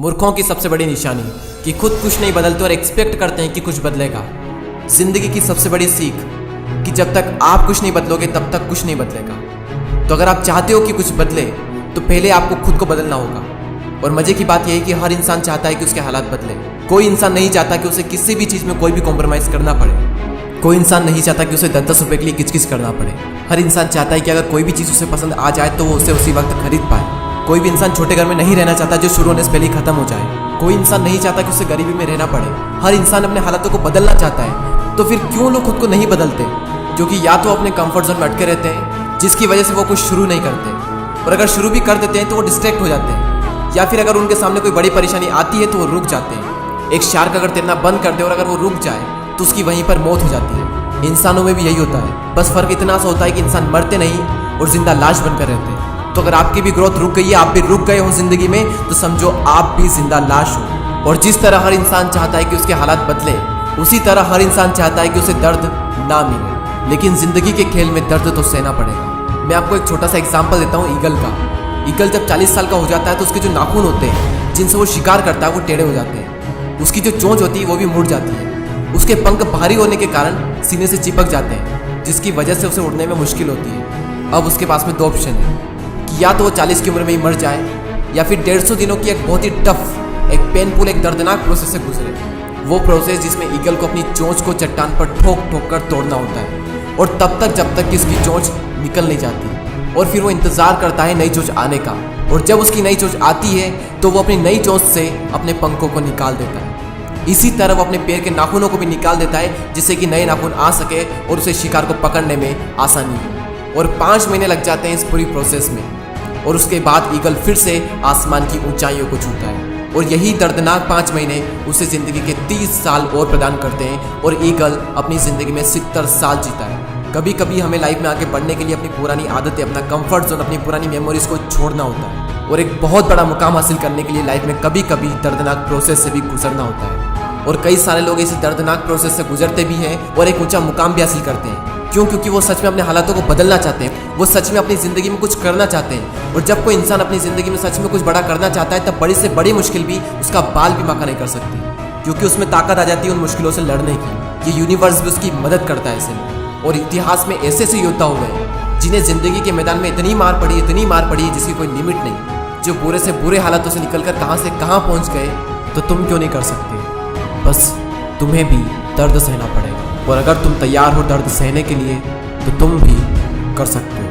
मूर्खों की सबसे बड़ी निशानी कि खुद कुछ नहीं बदलते और एक्सपेक्ट करते हैं कि कुछ बदलेगा। जिंदगी की सबसे बड़ी सीख कि जब तक आप कुछ नहीं बदलोगे तब तक कुछ नहीं बदलेगा। तो अगर आप चाहते हो कि कुछ बदले तो पहले आपको खुद को बदलना होगा। और मजे की बात यह है कि हर इंसान चाहता है कि उसके हालात बदले। कोई इंसान नहीं चाहता कि उसे किसी भी चीज़ में कोई भी कॉम्प्रोमाइज़ करना पड़े। कोई इंसान नहीं चाहता कि उसे 10-10 रुपये के लिए किचकिच करना पड़े। हर इंसान चाहता है कि अगर कोई भी चीज़ उसे पसंद आ जाए तो वो उसे उसी वक्त खरीद पाए। कोई भी इंसान छोटे घर में नहीं रहना चाहता जो शुरू होने से पहले ही खत्म हो जाए। कोई इंसान नहीं चाहता कि उसे गरीबी में रहना पड़े। हर इंसान अपने हालातों को बदलना चाहता है। तो फिर क्यों लोग खुद को नहीं बदलते? क्योंकि या तो अपने कंफर्ट जोन में अटके रहते हैं जिसकी वजह से वो कुछ शुरू नहीं करते, और अगर शुरू भी कर देते हैं तो वो डिस्ट्रैक्ट हो जाते हैं, या फिर अगर उनके सामने कोई बड़ी परेशानी आती है तो वो रुक जाते हैं। एक शार्क अगर तैरना बंद कर दे और अगर वो रुक जाए तो उसकी वहीं पर मौत हो जाती है। इंसानों में भी यही होता है, बस फर्क इतना सा होता है कि इंसान मरते नहीं और जिंदा लाश बनकर रहते हैं। तो अगर आपकी भी ग्रोथ रुक गई है, आप भी रुक गए हो जिंदगी में, तो समझो आप भी जिंदा लाश हो। और जिस तरह हर इंसान चाहता है कि उसके हालात बदले, उसी तरह हर इंसान चाहता है कि उसे दर्द ना मिले। लेकिन जिंदगी के खेल में दर्द तो सहना पड़ेगा। मैं आपको एक छोटा सा एग्जाम्पल देता हूँ ईगल का। ईगल जब 40 साल का हो जाता है तो उसके जो नाखून होते हैं जिनसे वो शिकार करता है वो टेढ़े हो जाते हैं। उसकी जो चोंच होती है वो भी मुड़ जाती है। उसके पंख भारी होने के कारण सीने से चिपक जाते हैं, जिसकी वजह से उसे उड़ने में मुश्किल होती है। अब उसके पास में 2 ऑप्शन है कि या तो वो 40 की उम्र में ही मर जाए, या फिर 150 दिनों की एक बहुत ही टफ, एक पेनफुल, एक दर्दनाक प्रोसेस से गुजरे। वो प्रोसेस जिसमें ईगल को अपनी चोंच को चट्टान पर ठोक ठोक कर तोड़ना होता है, और तब तक जब तक कि उसकी चोंच निकल नहीं जाती। और फिर वो इंतजार करता है नई चोंच आने का, और जब उसकी नई चोंच आती है तो वो अपनी नई चोंच से अपने पंखों को निकाल देता है। इसी तरह वो अपने पैर के नाखूनों को भी निकाल देता है जिससे कि नए नाखून आ सके और उसे शिकार को पकड़ने में आसानी हो। और 5 महीने लग जाते हैं इस पूरी प्रोसेस में, और उसके बाद ईगल फिर से आसमान की ऊंचाइयों को छूता है। और यही दर्दनाक 5 महीने उसे जिंदगी के 30 साल और प्रदान करते हैं, और ईगल अपनी जिंदगी में 70 साल जीता है। कभी कभी हमें लाइफ में आगे बढ़ने के लिए अपनी पुरानी आदतें, अपना कंफर्ट जोन, अपनी पुरानी मेमोरीज को छोड़ना होता है, और एक बहुत बड़ा मुकाम हासिल करने के लिए लाइफ में कभी कभी दर्दनाक प्रोसेस से भी गुजरना होता है। और कई सारे लोग इस दर्दनाक प्रोसेस से गुजरते भी हैं और एक ऊंचा मुकाम भी हासिल करते हैं। क्यों? क्योंकि वो सच में अपने हालातों को बदलना चाहते हैं, वो सच में अपनी ज़िंदगी में कुछ करना चाहते हैं। और जब कोई इंसान अपनी ज़िंदगी में सच में कुछ बड़ा करना चाहता है तब बड़ी से बड़ी मुश्किल भी उसका बाल भी बांका नहीं कर सकती, क्योंकि उसमें ताकत आ जाती है उन मुश्किलों से लड़ने की। ये यूनिवर्स भी उसकी मदद करता है ऐसे में। और इतिहास में ऐसे ऐसे योद्धा हुए हैं जिन्हें ज़िंदगी के मैदान में इतनी मार पड़ी है जिसकी कोई लिमिट नहीं, जो बुरे से बुरे हालातों से निकलकर कहाँ से कहाँ पहुँच गए। तो तुम क्यों नहीं कर सकते? बस तुम्हें भी दर्द सहना पड़ेगा, और अगर तुम तैयार हो दर्द सहने के लिए तो तुम भी कर सकते हो।